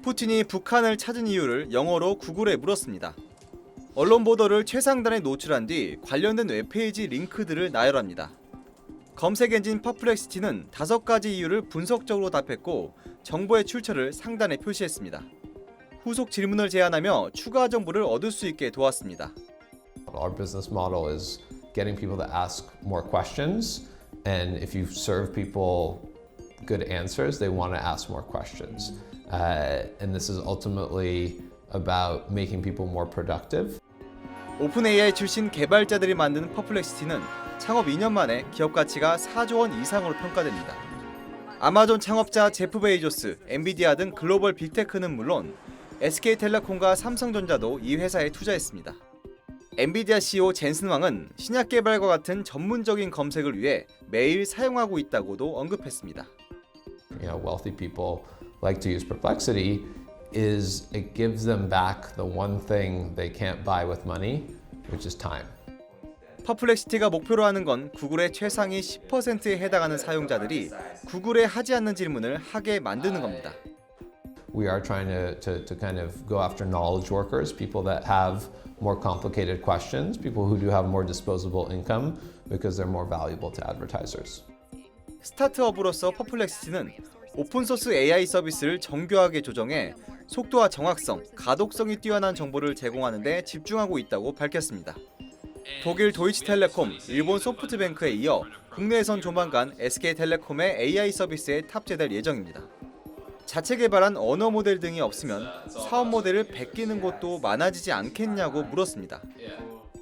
푸틴이 북한을 찾은 이유를 영어로 구글에 물었습니다. 언론 보도를 최상단에 노출한 뒤 관련된 웹페이지 링크들을 나열합니다. 검색 엔진 퍼플렉시티는 5가지 이유를 분석적으로 답했고 정보의 출처를 상단에 표시했습니다. 후속 질문을 제안하며 추가 정보를 얻을 수 있게 도왔습니다. Our business model is getting people to ask more questions, and if you serve people good answers, they want to ask more questions. And this is ultimately about making people more productive. 오픈 AI 출신 개발자들이 만드는 퍼플렉시티는 창업 2년 만에 기업 가치가 4조 원 이상으로 평가됩니다. 아마존 창업자 제프 베이조스, 엔비디아 등 글로벌 빅테크는 물론 SK텔레콤과 삼성전자도 이 회사에 투자했습니다. 엔비디아 CEO 젠슨 왕은 신약 개발과 같은 전문적인 검색을 위해 매일 사용하고 있다고도 언급했습니다. Wealthy people like to use Perplexity is it gives them back the one thing they can't buy with money, which is time. 퍼플렉시티가 목표로 하는 건 구글의 최상위 10%에 해당하는 사용자들이 구글에 하지 않는 질문을 하게 만드는 겁니다. We are trying to kind of go after knowledge workers, people that have more complicated questions, people who do have more disposable income because they're more valuable to advertisers. 스타트업으로서 퍼플렉시티는 오픈소스 AI 서비스를 정교하게 조정해 속도와 정확성, 가독성이 뛰어난 정보를 제공하는 데 집중하고 있다고 밝혔습니다. 독일 도이치텔레콤, 일본 소프트뱅크에 이어 국내에선 조만간 SK텔레콤의 AI 서비스에 탑재될 예정입니다. 자체 개발한 언어 모델 등이 없으면 사업 모델을 베끼는 곳도 많아지지 않겠냐고 물었습니다.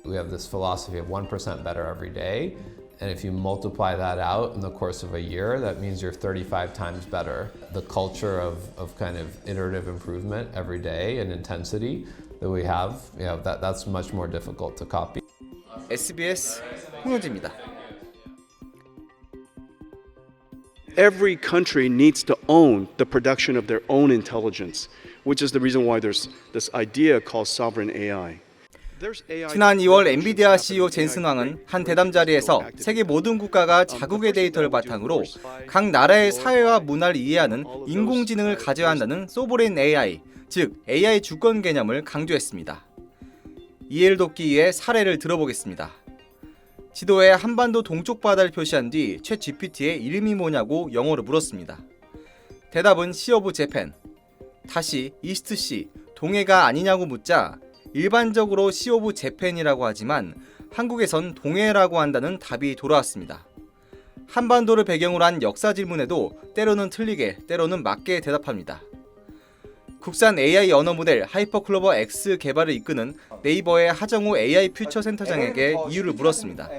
We have this philosophy of 1% better every day, and if you multiply that out in the course of a year, that means you're 35 times better. The culture of kind of iterative improvement every day and intensity that we have, that's much more difficult to copy. SBS 홍영지입니다. Every country needs to own the production of their own intelligence, which is the reason why there's this idea called sovereign AI. 지난 2월 엔비디아 CEO 젠슨 왕은 한 대담 자리에서 세계 모든 국가가 자국의 데이터를 바탕으로 각 나라의 사회와 문화를 이해하는 인공지능을 가져야 한다는 소버레인 AI, 즉 AI 주권 개념을 강조했습니다. 이해를 돕기 위해 사례를 들어보겠습니다. 지도에 한반도 동쪽 바다를 표시한 뒤 챗 GPT의 이름이 뭐냐고 영어로 물었습니다. 대답은 시 오브 재팬. 다시 이스트 시, 동해가 아니냐고 묻자 일반적으로 시 오브 재팬이라고 하지만 한국에선 동해라고 한다는 답이 돌아왔습니다. 한반도를 배경으로 한 역사 질문에도 때로는 틀리게 때로는 맞게 대답합니다. 국산 AI 언어 모델 하이퍼클로버 X 개발을 이끄는 네이버의 하정우 AI 퓨처 센터장에게 이유를 물었습니다.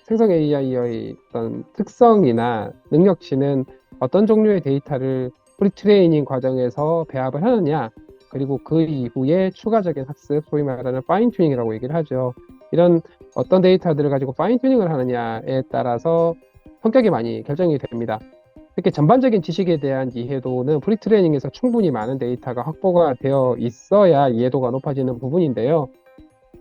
생성 AI의 어떤 특성이나 능력치는 어떤 종류의 데이터를 프리트레이닝 과정에서 배합을 하느냐, 그리고 그 이후에 추가적인 학습, 소위 말하는 파인 튜닝이라고 얘기를 하죠. 이런 어떤 데이터들을 가지고 파인 튜닝을 하느냐에 따라서 성격이 많이 결정이 됩니다. 이렇게 전반적인 지식에 대한 이해도는 프리트레이닝에서 충분히 많은 데이터가 확보가 되어 있어야 이해도가 높아지는 부분인데요.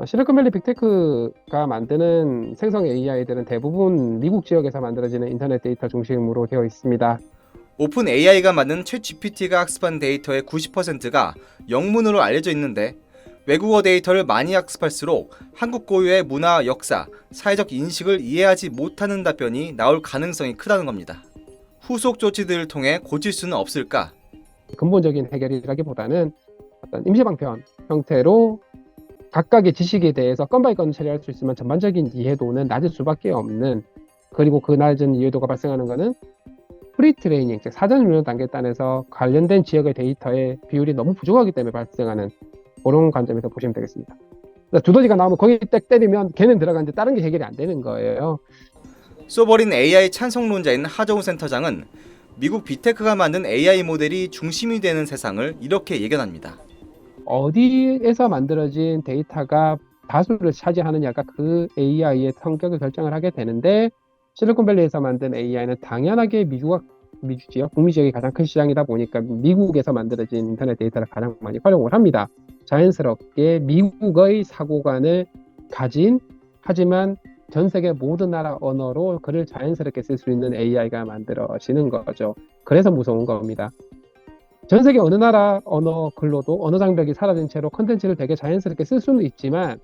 실리콘밸리 빅테크가 만드는 생성 AI들은 대부분 미국 지역에서 만들어지는 인터넷 데이터 중심으로 되어 있습니다. 오픈 AI가 만든 챗 GPT가 학습한 데이터의 90%가 영문으로 알려져 있는데 외국어 데이터를 많이 학습할수록 한국 고유의 문화, 역사, 사회적 인식을 이해하지 못하는 답변이 나올 가능성이 크다는 겁니다. 후속 조치들을 통해 고칠 수는 없을까? 근본적인 해결이라기보다는 어떤 임시방편 형태로 각각의 지식에 대해서 건 바이 건 처리할 수 있으면 전반적인 이해도는 낮을 수밖에 없는, 그리고 그 낮은 이해도가 발생하는 것은 프리트레이닝, 즉 사전 훈련 단계 단에서 관련된 지역의 데이터의 비율이 너무 부족하기 때문에 발생하는 그런 관점에서 보시면 되겠습니다. 두더지가 나오면 거기 딱 때리면 걔는 들어가는데 다른 게 해결이 안 되는 거예요. 소버린 AI 찬성론자인 하정우 센터장은 미국 빅테크가 만든 AI 모델이 중심이 되는 세상을 이렇게 예견합니다. 어디에서 만들어진 데이터가 다수를 차지하느냐가 그 AI의 성격을 결정을 하게 되는데, 실리콘밸리에서 만든 AI는 당연하게 미국 지역, 북미 지역이 가장 큰 시장이다 보니까 미국에서 만들어진 인터넷 데이터를 가장 많이 활용을 합니다. 자연스럽게 미국의 사고관을 가진, 하지만 전 세계 모든 나라 언어로 글을 자연스럽게 쓸 수 있는 AI가 만들어지는 거죠. 그래서 무서운 겁니다. 전 세계 어느 나라 언어 글로도 언어 장벽이 사라진 채로 컨텐츠를 되게 자연스럽게 쓸 수는 있지만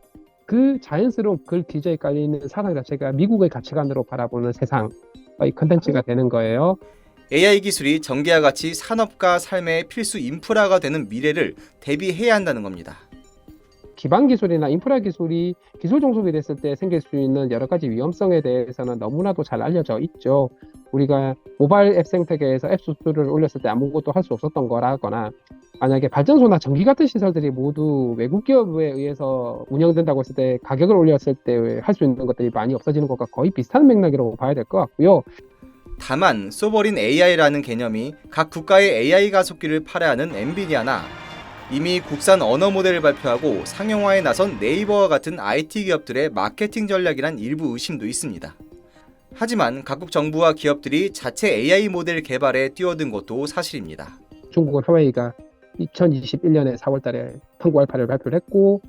그 자연스러운 글 기저에 깔려있는 사상 자체가 미국의 가치관으로 바라보는 세상의 컨텐츠가 되는 거예요. AI 기술이 전개와 같이 산업과 삶의 필수 인프라가 되는 미래를 대비해야 한다는 겁니다. 기반 기술이나 인프라 기술이 기술 종속이 됐을 때 생길 수 있는 여러 가지 위험성에 대해서는 너무나도 잘 알려져 있죠. 우리가 모바일 앱 생태계에서 앱 수수료를 올렸을 때 아무것도 할 수 없었던 거라거나 만약에 발전소나 전기 같은 시설들이 모두 외국 기업에 의해서 운영된다고 했을 때 가격을 올렸을 때 할 수 있는 것들이 많이 없어지는 것과 거의 비슷한 맥락이라고 봐야 될 것 같고요. 다만 소버린 AI라는 개념이 각 국가의 AI 가속기를 팔아하는 엔비디아나 이미 국산 언어 모델을 발표하고 상용화에 나선 네이버와 같은 IT 기업들의 마케팅 전략이란 일부 의심도 있습니다. 하지만 각국 정부와 기업들이 자체 AI 모델 개발에 뛰어든 것도 사실입니다. 중국은 화웨이가 2021년에 4월달에 펑구 알파를 발표를 했고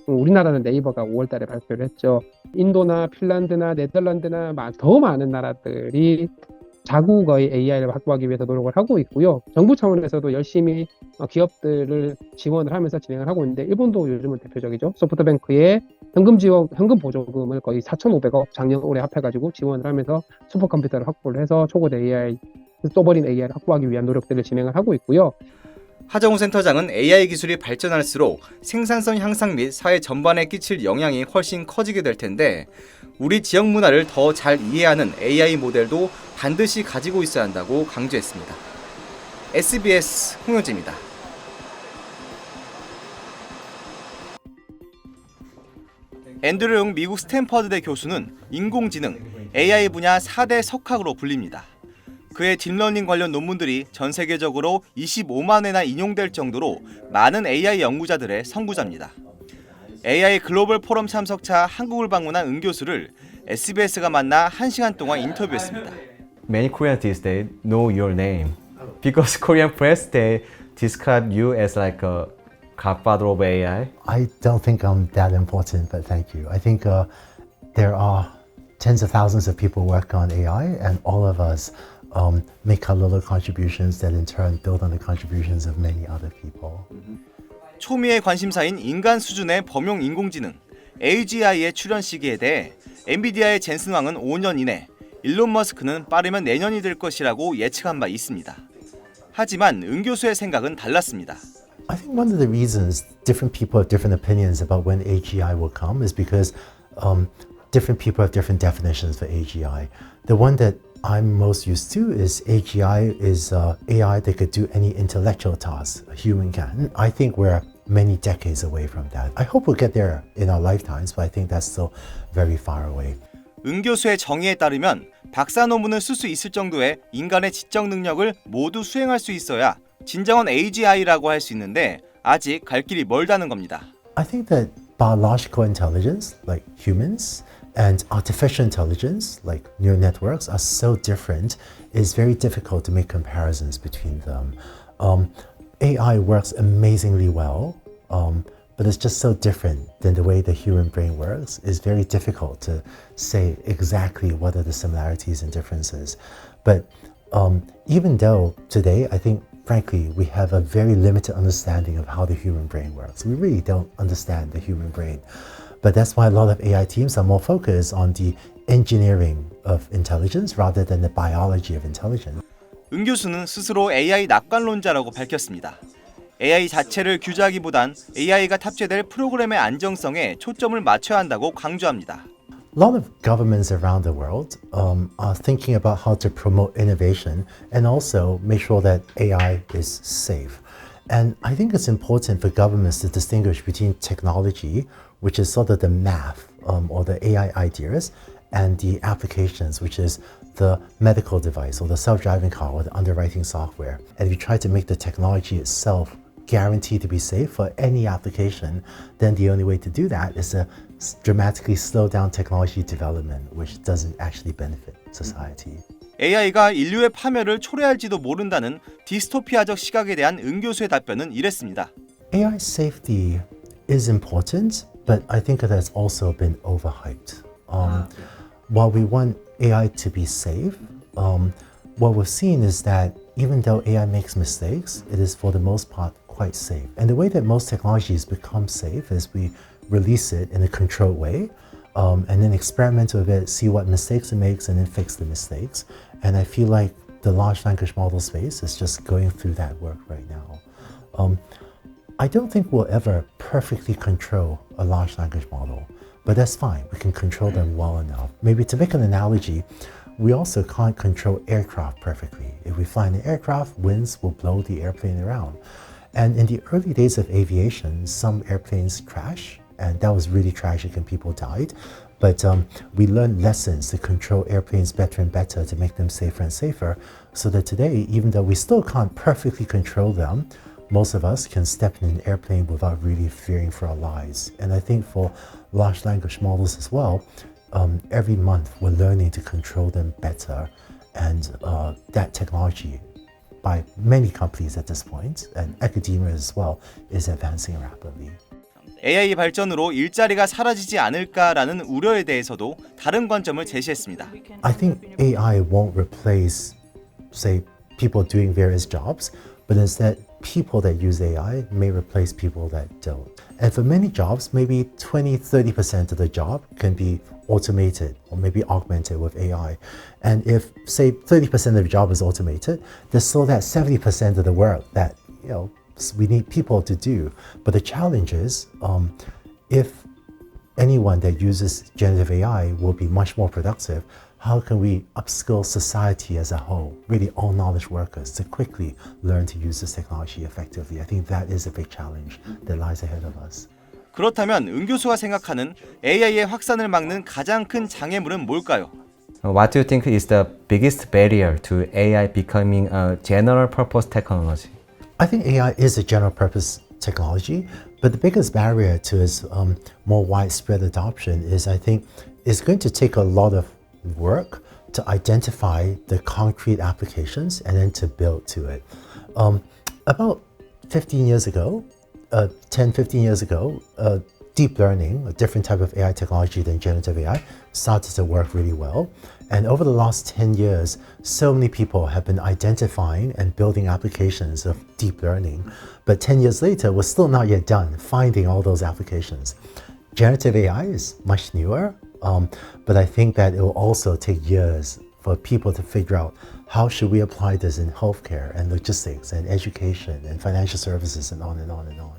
우리나라는 네이버가 5월달에 발표를 했죠. 인도나 핀란드나 네덜란드나 더 많은 나라들이 자국의 AI를 확보하기 위해서 노력을 하고 있고요. 정부 차원에서도 열심히 기업들을 지원을 하면서 진행을 하고 있는데 일본도 요즘은 대표적이죠. 소프트뱅크의 현금 보조금을 거의 4,500억 작년 올해 합해가지고 지원을 하면서 슈퍼컴퓨터를 확보를 해서 초고대 AI, 소버린 AI를 확보하기 위한 노력들을 진행을 하고 있고요. 하정우 센터장은 AI 기술이 발전할수록 생산성 향상 및 사회 전반에 끼칠 영향이 훨씬 커지게 될 텐데 우리 지역 문화를 더 잘 이해하는 AI 모델도 반드시 가지고 있어야 한다고 강조했습니다. SBS 홍영재입니다. 앤드류 용 미국 스탠퍼드대 교수는 인공지능, AI 분야 4대 석학으로 불립니다. 그의 딥러닝 관련 논문들이 전 세계적으로 25만 회나 인용될 정도로 많은 AI 연구자들의 선구자입니다. AI 글로벌 포럼 참석차 한국을 방문한 은 교수를 SBS가 만나 1시간 동안 인터뷰했습니다. Many Koreans these days know your name because Korean press they describe you as like a godfather of AI. I don't think I'm that important, but thank you. I think there are tens of thousands of people work on AI, and all of us make our little contributions that in turn build on the contributions of many other people. 초미의 관심사인 인간 수준의 범용 인공지능 AGI의 출현 시기에 대해 엔비디아의 젠슨 왕은 5년 이내, 일론 머스크는 빠르면 내년이 될 것이라고 예측한 바 있습니다. 하지만 은 교수의 생각은 달랐습니다. I think one of the reasons different people have different opinions about when AGI will come is because different people have different definitions for AGI. The one that I'm most used to is AGI is AI that could do any intellectual task a human can. I think we're many decades away from that. I hope we'll get there in our lifetimes, but I think that's still very far away. 은 교수의 정의에 따르면 박사 논문을 쓸 수 있을 정도의 인간의 지적 능력을 모두 수행할 수 있어야 진정한 AGI라고 할 수 있는데 아직 갈 길이 멀다는 겁니다. I think that biological intelligence, like humans, and artificial intelligence, like neural networks, are so different, it's very difficult to make comparisons between them. AI works amazingly well, but it's just so different than the way the human brain works. It's very difficult to say exactly what are the similarities and differences. But even though today, I think, frankly, we have a very limited understanding of how the human brain works. We really don't understand the human brain. But that's why a lot of AI teams are more focused on the engineering of intelligence rather than the biology of intelligence. 은 교수는 스스로 AI 낙관론자라고 밝혔습니다. AI 자체를 규제하기보단 AI가 탑재될 프로그램의 안정성에 초점을 맞춰야 한다고 강조합니다. A lot of governments around the world are thinking about how to promote innovation and also make sure that AI is safe. And I think it's important for governments to distinguish between technology, which is sort of the math or the AI ideas, and the applications, which is the medical device or the self-driving car or the underwriting software. And if you try to make the technology itself guaranteed to be safe for any application, then the only way to do that is to dramatically slow down technology development, which doesn't actually benefit society. AI가 인류의 파멸을 초래할지도 모른다는 디스토피아적 시각에 대한 은 교수의 답변은 이랬습니다. AI safety is important, but I think it has also been overhyped. While we want AI to be safe, what we've seen is that even though AI makes mistakes, it is for the most part quite safe. And the way that most technologies become safe is we release it in a controlled way, and then experiment with it, see what mistakes it makes, and then fix the mistakes. And I feel like the large language model space is just going through that work right now. I don't think we'll ever perfectly control a large language model, but that's fine. We can control them well enough. Maybe to make an analogy, we also can't control aircraft perfectly. If we fly in an aircraft, winds will blow the airplane around. And in the early days of aviation, some airplanes crash, and that was really tragic and people died. But we learned lessons to control airplanes better and better to make them safer and safer, so that today, even though we still can't perfectly control them, most of us can step in an airplane without really fearing for our lives. And I think for large language models as well, every month we're learning to control them better, and that technology by many companies at this point, and academia as well, is advancing rapidly. AI 발전으로 일자리가 사라지지 않을까라는 우려에 대해서도 다른 관점을 제시했습니다. I think AI won't replace, say, people doing various jobs, but instead people that use AI may replace people that don't. And for many jobs, maybe 20-30% of the job can be automated or maybe augmented with AI. And if, say, 30% of the job is automated, there's still that 70% of the work that, we need people to do. But the challenge is, if anyone that uses generative AI will be much more productive, how can we upskill society as a whole, really all knowledge workers, to quickly learn to use this technology effectively? I think that is a big challenge that lies ahead of us. 그렇다면 은 교수가 생각하는 AI의 확산을 막는 가장 큰 장애물은 뭘까요? What do you think is the biggest barrier to AI becoming a general purpose technology? I think AI is a general purpose technology, but the biggest barrier to its more widespread adoption is, I think, it's going to take a lot of work to identify the concrete applications and then to build to it. About 15 years ago, 10-15 years ago, deep learning, a different type of AI technology than generative AI, started to work really well. And over the last 10 years, so many people have been identifying and building applications of deep learning. But 10 years later, we're still not yet done finding all those applications. Generative AI is much newer, but I think that it will also take years for people to figure out how should we apply this in healthcare and logistics and education and financial services and on and on and on.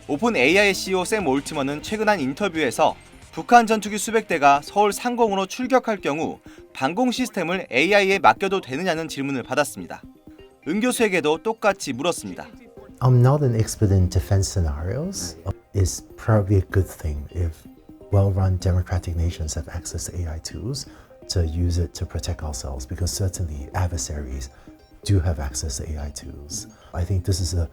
오픈 AI CEO 샘 올트먼은 최근 한 인터뷰에서 북한 전투기 수백 대가 서울 상공으로 출격할 경우 방공 시스템을 AI에 맡겨도 되느냐는 질문을 받았습니다. 은 교수에게도 똑같이 물었습니다. I'm not an expert in defense scenarios. It's probably a good thing if well-run democratic nations have access to AI tools to use it to protect ourselves, because certainly adversaries do have access to AI tools. I think this is a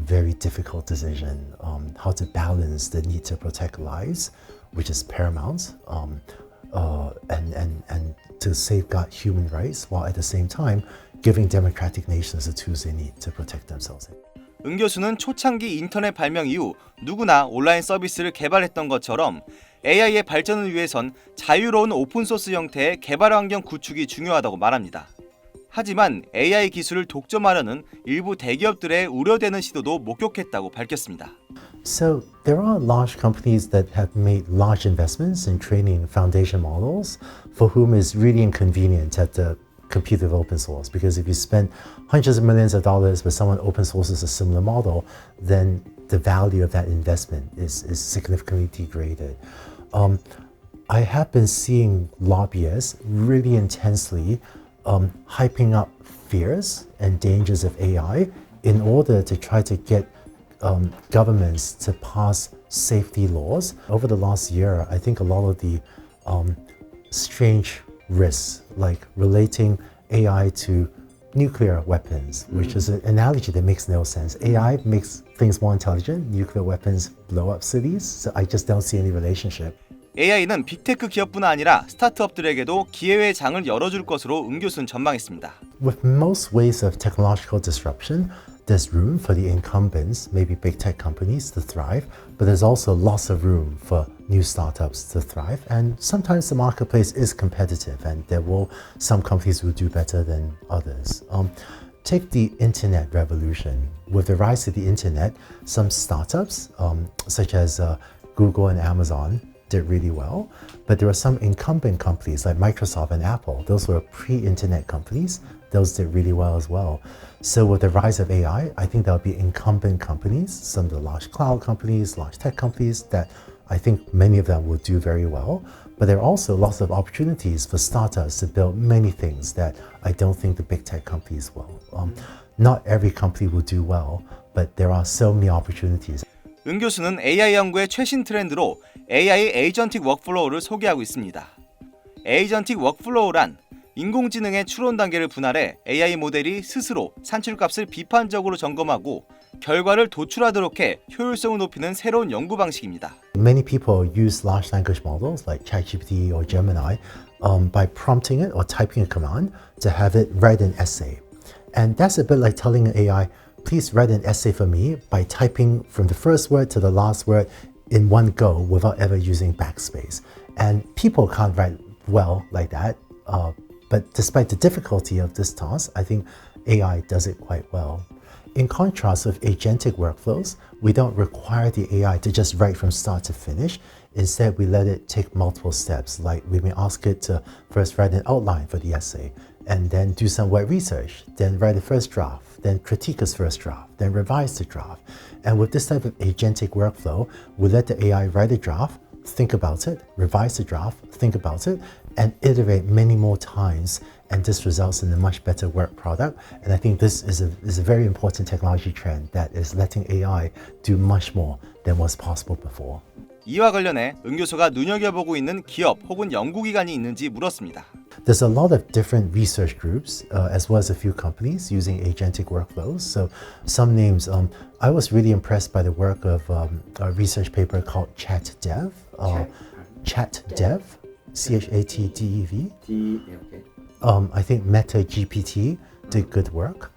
very difficult decision, how to balance the need to protect lives, which is paramount, and to safeguard human rights, while at the same time giving democratic nations the tools they need to protect themselves. 은 교수는 초창기 인터넷 발명 이후 누구나 온라인 서비스를 개발했던 것처럼 AI의 발전을 위해선 자유로운 오픈소스 형태의 개발 환경 구축이 중요하다고 말합니다. 하지만 AI 기술을 독점하려는 일부 대기업들의 우려되는 시도도 목격했다고 밝혔습니다. So there are large companies that have made large investments in training foundation models for whom it's really inconvenient to have to compete with open source, because if you spend hundreds of millions of dollars but someone open sources a similar model, then the value of that investment is significantly degraded. I have been seeing lobbyists really intensely hyping up fears and dangers of AI in order to try to get governments to pass safety laws. Over the last year, I think a lot of the strange risks, like relating AI to nuclear weapons, which is an analogy that makes no sense. AI makes things more intelligent, nuclear weapons blow up cities, so I just don't see any relationship. AI는 빅테크 기업뿐 아니라 스타트업들에게도 기회의 장을 열어줄 것으로 은 교수는 전망했습니다. With most ways of technological disruption, there's room for the incumbents, maybe big tech companies, to thrive, but there's also lots of room for new startups to thrive. And sometimes the marketplace is competitive, and there will some companies will do better than others. take the internet revolution. With the rise of the internet, some startups, such as Google and Amazon, did really well. But there were some incumbent companies like Microsoft and Apple. Those were pre-internet companies. Those did really well as well. So with the rise of AI, I think there'll be incumbent companies, some of the large cloud companies, large tech companies that I think many of them will do very well. But there are also lots of opportunities for startups to build many things that I don't think the big tech companies will. Not every company will do well, but there are so many opportunities. 은 교수는 AI 연구의 최신 트렌드로 AI 에이전틱 워크플로우를 소개하고 있습니다. 에이전틱 워크플로우란 인공지능의 추론 단계를 분할해 AI 모델이 스스로 산출값을 비판적으로 점검하고 결과를 도출하도록 해 효율성을 높이는 새로운 연구 방식입니다. Many people use large language models like ChatGPT or Gemini by prompting it or typing a command to have it write an essay. And that's a bit like telling an AI, please write an essay for me by typing from the first word to the last word in one go without ever using backspace. And people can't write well like that. But despite the difficulty of this task, I think AI does it quite well. In contrast with agentic workflows, we don't require the AI to just write from start to finish. Instead, we let it take multiple steps, like we may ask it to first write an outline for the essay, and then do some web research, then write a first draft, then critique its first draft, then revise the draft. And with this type of agentic workflow, we let the AI write a draft, think about it, revise the draft, think about it, and iterate many more times. And this results in a much better work product. And I think this is a very important technology trend that is letting AI do much more than was possible before. 이와 관련해 은 교수가 눈여겨보고 있는 기업 혹은 연구기관이 있는지 물었습니다. There's a lot of different research groups, as well as a few companies using agentic workflows. So some names, I was really impressed by the work of a research paper called ChatDev. ChatDev, ChatDev. I think MetaGPT did good work.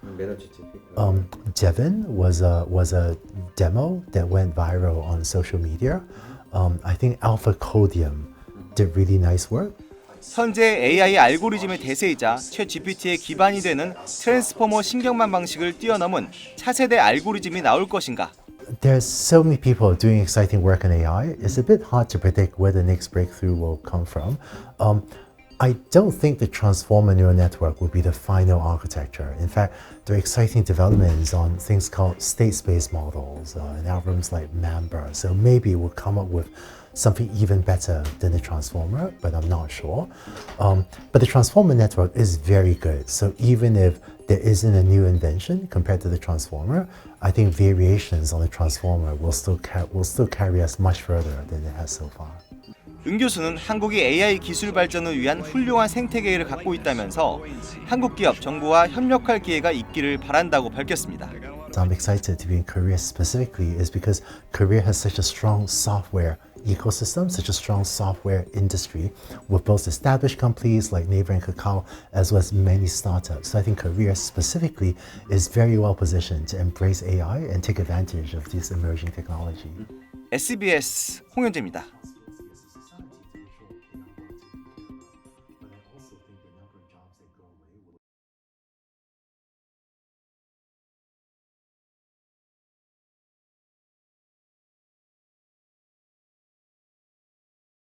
Devin was a demo that went viral on social media. I think AlphaCodium did really nice work. 현재 AI 알고리즘의 대세이자 챗GPT의 기반이 되는 트랜스포머 신경망 방식을 뛰어넘은 차세대 알고리즘이 나올 것인가? There's so many people doing exciting work in AI. It's a bit hard to predict where the next breakthrough will come from. I don't think the transformer neural network will be the final architecture. In fact, there are exciting developments on things called state space models and algorithms like Mamba. So maybe we'll come up with something even better than the transformer, but I'm not sure. But the transformer network is very good. So even if there isn't a new invention compared to the transformer, I think variations on the transformer will still carry us much further than it has so far. 은 교수는 한국이 AI 기술 발전을 위한 훌륭한 생태계를 갖고 있다면서 한국 기업, 정부와 협력할 기회가 있기를 바란다고 밝혔습니다. I'm excited to be in Korea specifically is because Korea has such a strong software ecosystem, such a strong software industry with both established companies like Naver and Kakao as well as many startups. So I think Korea specifically is very well positioned to embrace AI and take advantage of this emerging technology. SBS 홍현재입니다.